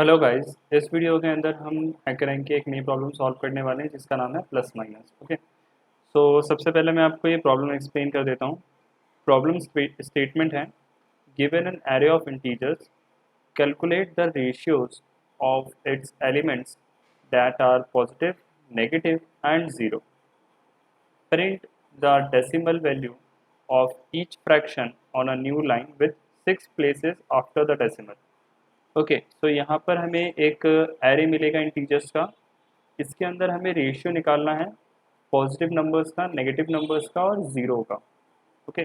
Hello guys, इस video के अंदर हम हैकर रैंक की एक नई प्रॉब्लम सॉल्व करने वाले हैं जिसका नाम है प्लस माइनस। ओके, सो सबसे पहले मैं आपको ये प्रॉब्लम एक्सप्लेन कर देता हूँ। प्रॉब्लम स्टेटमेंट है, given an array of integers, calculate the ratios of its elements that are positive, negative and zero. Print the decimal value of each fraction on a new line with 6 places after the decimal। Okay, तो यहाँ पर हमें एक array मिलेगा integers का। इसके अंदर हमें रेशियो निकालना है पॉजिटिव नंबर्स का, नेगेटिव नंबर्स का और ज़ीरो का। ओके,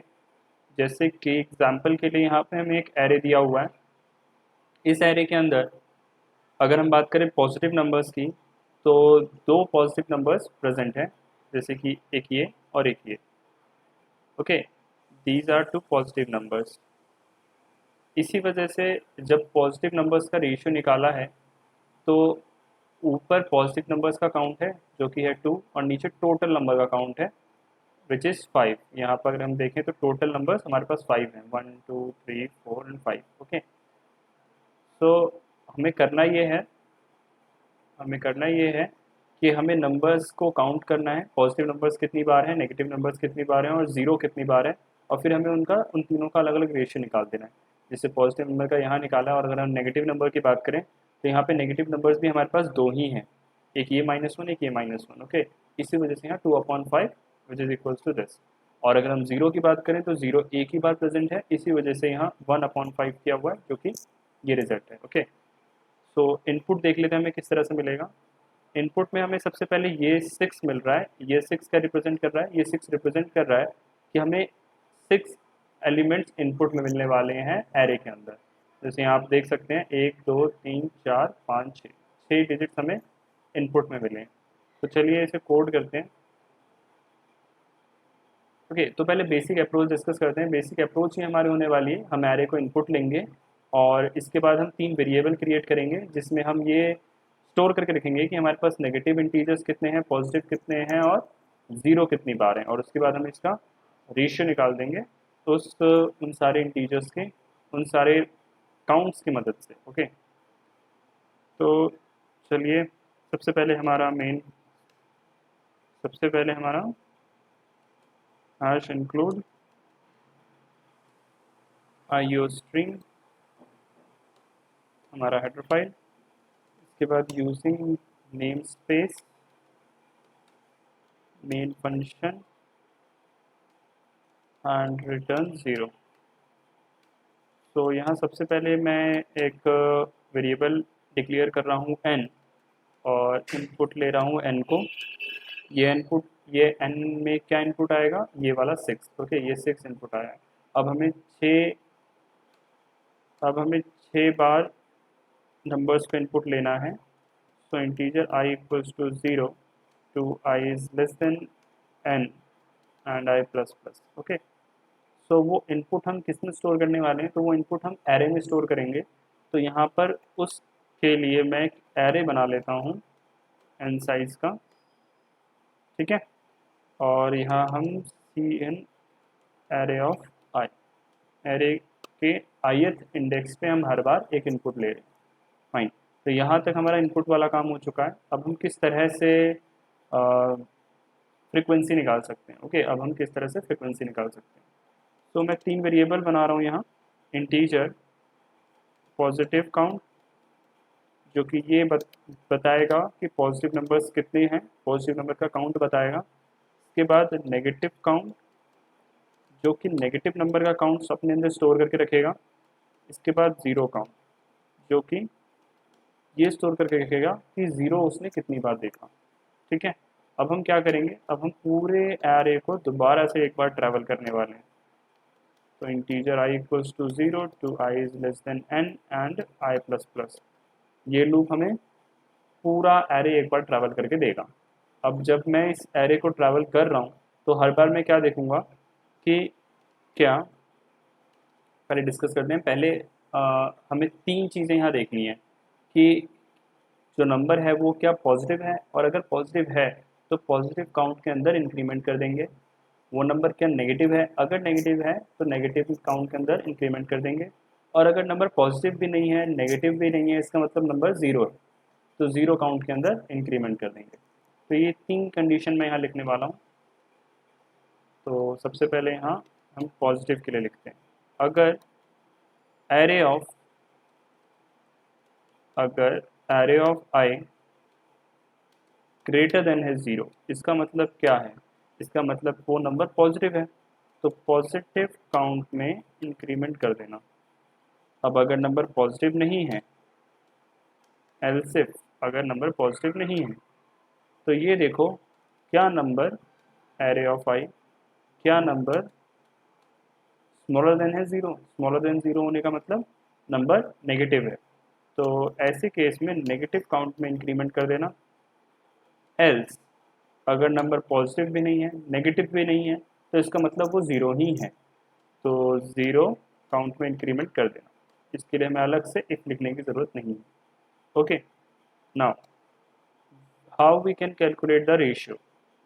जैसे कि एग्जांपल के लिए यहाँ पे हमें एक एरे दिया हुआ है। इस एरे के अंदर अगर हम बात करें पॉजिटिव नंबर्स की, तो दो पॉजिटिव नंबर्स प्रेजेंट हैं, जैसे कि एक ये और एक ये। Okay, these are two positive numbers. इसी वजह से जब पॉजिटिव नंबर्स का रेशियो निकाला है तो ऊपर पॉजिटिव नंबर्स का काउंट है जो कि है 2 और नीचे टोटल नंबर का काउंट है विच इज़ 5। यहाँ पर अगर हम देखें तो टोटल नंबर्स हमारे पास 5 हैं, 1 2 3 4 एंड 5। ओके, तो हमें करना ये है कि हमें नंबर्स को काउंट करना है, पॉजिटिव नंबर्स कितनी बार है, नेगेटिव नंबर्स कितनी बार हैं और ज़ीरो कितनी बार है। और फिर हमें उन तीनों का अलग अलग रेशियो निकाल देना है। जैसे पॉजिटिव नंबर का यहाँ निकाला, और अगर हम नेगेटिव नंबर की बात करें तो यहाँ पे नेगेटिव नंबर्स भी हमारे पास दो ही हैं, एक ये -1 एक ये -1। ओके, इसी वजह से यहाँ 2/5 which is equals to this. और अगर हम ज़ीरो की बात करें तो ज़ीरो एक ही बार प्रेजेंट है, इसी वजह से यहाँ 1/5 किया हुआ है, जो कि ये रिजल्ट है। ओके, सो इनपुट देख लेते हैं हमें किस तरह से मिलेगा। इनपुट में हमें सबसे पहले ये 6 मिल रहा है। ये 6 का रिप्रेजेंट कर रहा है, ये 6 रिप्रेजेंट कर रहा है कि हमें 6 एलिमेंट्स इनपुट में मिलने वाले हैं एरे के अंदर। जैसे यहाँ आप देख सकते हैं 1 2 3 4 5 6 6 डिजिट्स हमें इनपुट में मिले हैं। तो चलिए इसे कोड करते हैं। ओके, तो पहले बेसिक अप्रोच डिस्कस करते हैं। बेसिक अप्रोच ही हमारी होने वाली है, हम एरे को इनपुट लेंगे और इसके बाद हम 3 वेरिएबल क्रिएट करेंगे जिसमें हम ये स्टोर करके रखेंगे कि हमारे पास नेगेटिव इंटीजर्स कितने हैं, पॉजिटिव कितने हैं और ज़ीरो कितनी बार हैं। और उसके बाद हम इसका रेशियो निकाल देंगे उन सारे इंटीजर्स के, उन सारे काउंट्स की मदद से। ओके, तो चलिए सबसे पहले हमारा हैश इंक्लूड IOString हमारा हेडर फाइल। इसके बाद using name space main function and return 0। तो यहाँ सबसे पहले मैं एक वेरिएबल डिक्लेयर कर रहा हूँ n, और इनपुट ले रहा हूँ n को। ये n में क्या इनपुट आएगा, ये वाला 6। ओके, ये 6 इनपुट आया है। अब हमें 6 बार नंबर्स को इनपुट लेना है। So integer I equals to 0 to I is less than n and I plus plus. Okay, so वो इनपुट हम किस में स्टोर करने वाले हैं, तो वो इनपुट हम एरे में स्टोर करेंगे। तो यहाँ पर उसके लिए मैं एक एरे बना लेता हूँ n साइज का, ठीक है। और यहाँ हम cn array of I, array के ith इंडेक्स पे हम हर बार एक इनपुट ले रहे हैं। फाइन, तो यहाँ तक हमारा इनपुट वाला काम हो चुका है। अब हम किस तरह से फ्रीक्वेंसी निकाल सकते हैं। ओके, अब हम किस तरह से फ्रीक्वेंसी निकाल सकते हैं। तो मैं 3 वेरिएबल बना रहा हूँ यहाँ। इंटीजर पॉजिटिव काउंट, जो कि ये बताएगा कि पॉजिटिव नंबर्स कितने हैं, पॉजिटिव नंबर का काउंट बताएगा। इसके बाद नेगेटिव काउंट, जो कि नेगेटिव नंबर का काउंट अपने अंदर स्टोर करके रखेगा। इसके बाद ज़ीरो काउंट, जो कि ये स्टोर करके रखेगा कि ज़ीरो उसने कितनी बार देखा। ठीक है, अब हम क्या करेंगे, अब हम पूरे एरे को दोबारा से एक बार ट्रैवल करने वाले हैं। तो integer I equals to 0 to I is less than n and I plus plus. ये लूप हमें पूरा एरे एक बार ट्रैवल करके देगा। अब जब मैं इस एरे को ट्रैवल कर रहा हूँ तो हर बार मैं क्या देखूँगा कि क्या, पहले डिस्कस करते हैं। पहले हमें 3 चीज़ें यहाँ देखनी है कि जो नंबर है वो क्या पॉजिटिव है, और अगर पॉजिटिव है तो पॉजिटिव काउंट के अंदर इंक्रीमेंट कर देंगे। वो नंबर क्या नेगेटिव है, अगर नेगेटिव है तो नेगेटिव काउंट के अंदर इंक्रीमेंट कर देंगे। और अगर नंबर पॉजिटिव भी नहीं है, नेगेटिव भी नहीं है, इसका मतलब नंबर ज़ीरो है, तो ज़ीरो काउंट के अंदर इंक्रीमेंट कर देंगे। तो ये 3 कंडीशन मैं यहाँ लिखने वाला हूँ। तो सबसे पहले यहाँ हम पॉजिटिव के लिए लिखते हैं, अगर array of I greater than है ज़ीरो, इसका मतलब क्या है? इसका मतलब वो नंबर पॉजिटिव है, तो पॉजिटिव काउंट में इंक्रीमेंट कर देना। अब अगर नंबर पॉजिटिव नहीं है, एल्स इफ अगर नंबर पॉजिटिव नहीं है, तो ये देखो क्या नंबर एरे ऑफ आई, क्या नंबर स्मॉलर देन है ज़ीरो। स्मॉलर देन ज़ीरो होने का मतलब नंबर नेगेटिव है, तो ऐसे केस में नेगेटिव काउंट में इंक्रीमेंट कर देना। एल्स अगर नंबर पॉजिटिव भी नहीं है, नेगेटिव भी नहीं है, तो इसका मतलब वो ज़ीरो ही है, तो ज़ीरो काउंट में इंक्रीमेंट कर देना। इसके लिए हमें अलग से इफ लिखने की ज़रूरत नहीं है। Okay, now how we can calculate the ratio.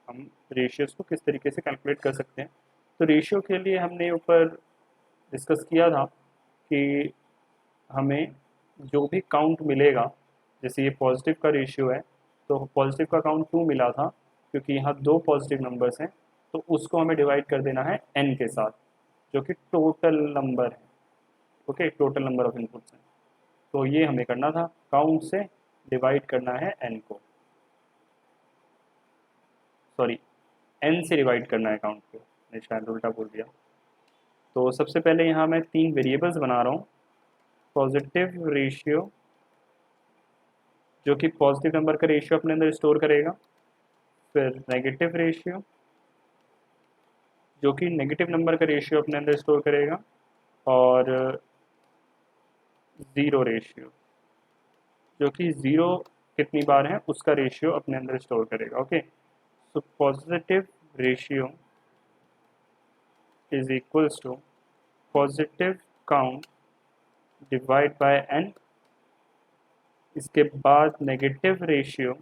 हम रेशियोज़ को किस तरीके से कैलकुलेट कर सकते हैं? तो रेशियो के लिए हमने ऊपर डिस्कस किया था कि हमें जो भी काउंट मिलेगा, जैसे ये पॉजिटिव का रेशियो है, तो पॉजिटिव का काउंट 2 मिला था क्योंकि यहाँ 2 पॉजिटिव नंबर्स हैं, तो उसको हमें डिवाइड कर देना है n के साथ, जो कि टोटल नंबर है। Okay, total number of inputs हैं, तो ये हमें करना था, काउंट से डिवाइड करना है n को, सॉरी n से डिवाइड करना है काउंट को, मैं शायद उल्टा बोल दिया। तो सबसे पहले यहाँ मैं 3 वेरिएबल्स बना रहा हूँ। पॉजिटिव रेशियो जो कि पॉजिटिव नंबर का रेशियो अपने अंदर स्टोर करेगा, फिर नेगेटिव रेशियो जो कि नेगेटिव नंबर का रेशियो अपने अंदर स्टोर करेगा, और ज़ीरो रेशियो जो कि ज़ीरो कितनी बार है उसका रेशियो अपने अंदर स्टोर करेगा। Okay, so positive ratio is equals to positive count divide by n, इसके बाद negative ratio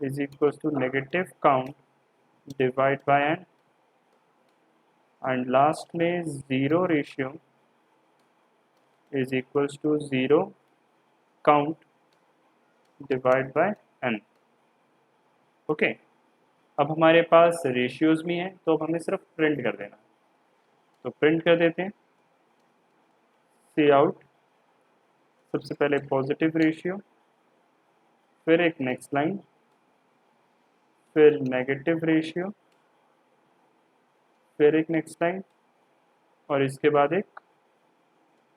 is equals to negative count divide by n, and last में zero ratio is equals to zero count divide by n। Okay, अब हमारे पास ratios भी हैं, तो अब हमें सिर्फ प्रिंट कर देना है, तो प्रिंट कर देते हैं। सी आउट, सबसे पहले पॉजिटिव रेशियो, फिर एक नेक्स्ट लाइन, फिर नेगेटिव रेशियो, फिर एक नेक्स्ट लाइन, और इसके बाद एक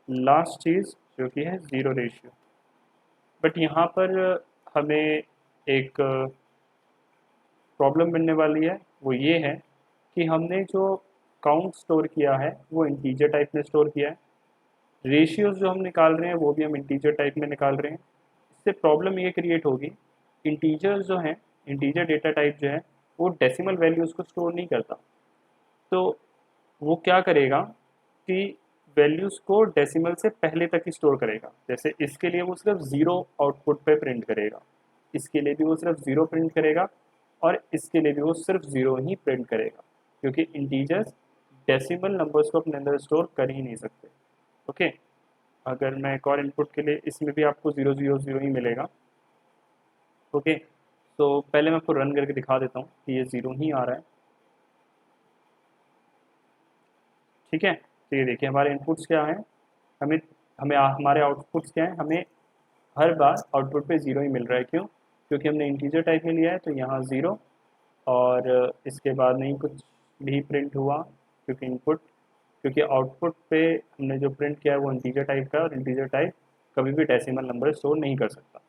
लास्ट चीज़ जो कि है ज़ीरो रेशियो। बट यहाँ पर हमें एक प्रॉब्लम बनने वाली है, वो ये है कि हमने जो काउंट स्टोर किया है वो इंटीजर टाइप में स्टोर किया है, रेशियोज़ जो हम निकाल रहे हैं वो भी हम इंटीजर टाइप में निकाल रहे हैं। इससे प्रॉब्लम ये क्रिएट होगी, इंटीजर्स जो हैं, इंटीजर डेटा टाइप जो है वो डेसिमल वैल्यूज़ को स्टोर नहीं करता, तो वो क्या करेगा कि वैल्यूज़ को डेसिमल से पहले तक ही स्टोर करेगा। जैसे इसके लिए वो सिर्फ ज़ीरो आउटपुट पे प्रिंट करेगा, इसके लिए भी वो सिर्फ ज़ीरो प्रिंट करेगा, और इसके लिए भी वो सिर्फ ज़ीरो ही प्रिंट करेगा, क्योंकि इंटीजर्स डेसिमल नंबर्स को अपने अंदर स्टोर कर ही नहीं सकते। ओके, अगर मैं एक और इनपुट के लिए, इसमें भी आपको 0 0 0 ही मिलेगा। ओके, तो पहले मैं आपको रन करके दिखा देता हूँ कि ये ज़ीरो ही आ रहा है। ठीक है, तो ये देखिए हमारे इनपुट्स क्या हैं, हमें हमें हमारे आउटपुट्स क्या हैं, हमें हर बार आउटपुट पे ज़ीरो ही मिल रहा है। क्यों? क्योंकि हमने इंटीजर टाइप में लिया है, तो यहाँ ज़ीरो, और इसके बाद नहीं कुछ भी प्रिंट हुआ, क्योंकि आउटपुट पे हमने जो प्रिंट किया है वो इंटीजर टाइप का है, और इंटीजर टाइप कभी भी डेसिमल नंबर स्टोर नहीं कर सकता।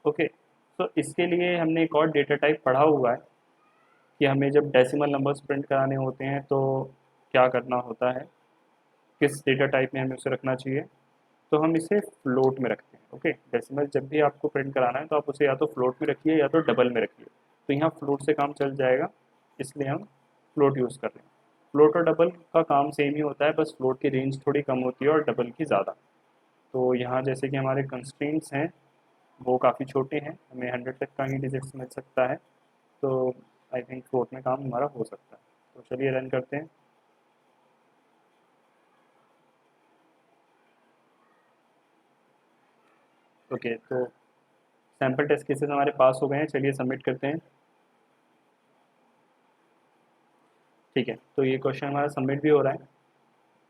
ओके, तो इसके लिए हमने एक और डेटा टाइप पढ़ा हुआ है कि हमें जब डेसिमल नंबर्स प्रिंट कराने होते हैं तो क्या करना होता है, किस डेटा टाइप में हमें उसे रखना चाहिए। तो हम इसे फ्लोट में रखते हैं। ओके, डेसिमल जब भी आपको प्रिंट कराना है तो आप उसे या तो फ्लोट में रखिए या तो डबल में रखिए, तो यहाँ फ्लोट से काम चल जाएगा, इसलिए हम फ्लोट यूज़ कर रहे हैं। फ्लोट और डबल का काम सेम ही होता है, बस फ्लोट की रेंज थोड़ी कम होती है और डबल की ज़्यादा। तो यहाँ जैसे कि हमारे कंस्ट्रेंट्स हैं वो काफ़ी छोटे हैं, हमें 100 तक का ही डिजिट्स मिल सकता है, तो आई थिंक फ्लोट में काम हमारा हो सकता है। तो चलिए रन करते हैं। ओके, तो सैम्पल टेस्ट केसेस हमारे पास हो गए हैं, चलिए सबमिट करते हैं। ठीक है, तो ये क्वेश्चन हमारा सबमिट भी हो रहा है।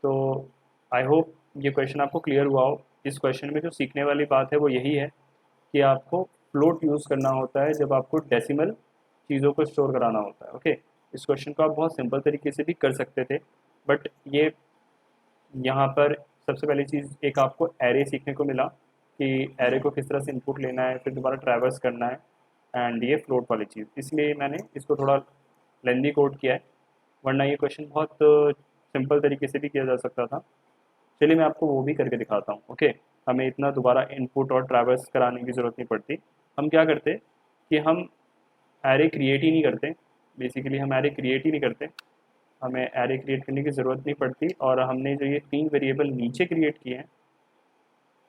तो आई होप ये क्वेश्चन आपको क्लियर हुआ हो। इस क्वेश्चन में जो सीखने वाली बात है वो यही है कि आपको फ्लोट यूज़ करना होता है जब आपको डेसिमल चीज़ों को स्टोर कराना होता है। ओके, इस क्वेश्चन को आप बहुत सिंपल तरीके से भी कर सकते थे, बट ये यहाँ पर सबसे पहली चीज़ एक आपको एरे सीखने को मिला कि एरे को किस तरह से इनपुट लेना है, फिर दोबारा ट्रैवर्स करना है, एंड ये फ्लोट वाली चीज़, इसलिए मैंने इसको थोड़ा लेंदी कोड किया है, वरना ये क्वेश्चन बहुत सिंपल तरीके से भी किया जा सकता था। चलिए मैं आपको वो भी करके दिखाता हूँ। ओके, हमें इतना दोबारा इनपुट और ट्रैवर्स कराने की ज़रूरत नहीं पड़ती। हम क्या करते कि हम एरे क्रिएट ही नहीं करते, बेसिकली हम एरे क्रिएट ही नहीं करते, हमें एरे क्रिएट करने की ज़रूरत नहीं पड़ती, और हमने जो ये 3 वेरिएबल नीचे क्रिएट किए हैं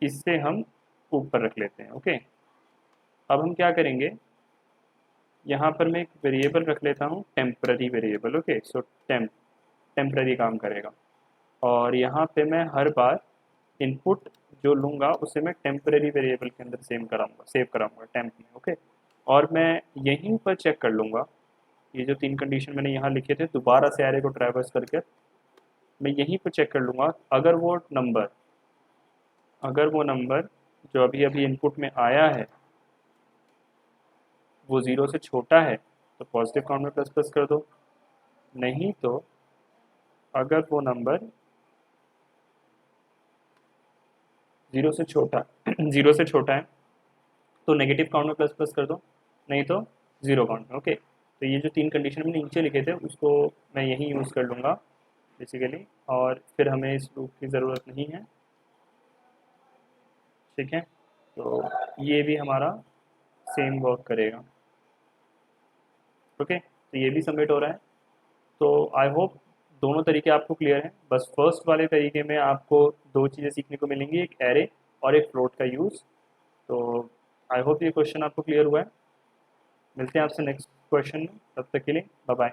इससे हम ऊपर रख लेते हैं। ओके, अब हम क्या करेंगे, यहाँ पर मैं एक वेरिएबल रख लेता हूँ, टेम्पररी वेरिएबल। ओके, सो टेम्पररी काम करेगा, और यहाँ पे मैं हर बार इनपुट जो लूँगा उसे मैं टेम्पररी वेरिएबल के अंदर सेव कराऊंगा टेम्प में। ओके, और मैं यहीं पर चेक कर लूँगा, ये जो 3 कंडीशन मैंने यहाँ लिखे थे दोबारा से एरे को ट्रैवर्स करके मैं यहीं पर चेक कर लूँगा, अगर वो नंबर जो अभी अभी इनपुट में आया है वो 0 से छोटा है तो पॉजिटिव काउंट में प्लस प्लस कर दो, नहीं तो अगर वो नंबर 0 से छोटा 0 से छोटा है तो नेगेटिव काउंट में प्लस प्लस कर दो, नहीं तो ज़ीरो काउंट में। ओके, तो ये जो 3 कंडीशन मैंने नीचे लिखे थे उसको मैं यहीं यूज़ कर लूँगा बेसिकली, और फिर हमें इस लूप की ज़रूरत नहीं है। ठीक है, तो ये भी हमारा सेम वर्क करेगा। ओके, तो ये भी सबमिट हो रहा है। तो आई होप दोनों तरीके आपको क्लियर हैं। बस फर्स्ट वाले तरीके में आपको 2 चीज़ें सीखने को मिलेंगी, एक एरे और एक फ्लोट का यूज़। तो आई होप ये क्वेश्चन आपको क्लियर हुआ है। मिलते हैं आपसे नेक्स्ट क्वेश्चन में, तब तक के लिए बाय बाय।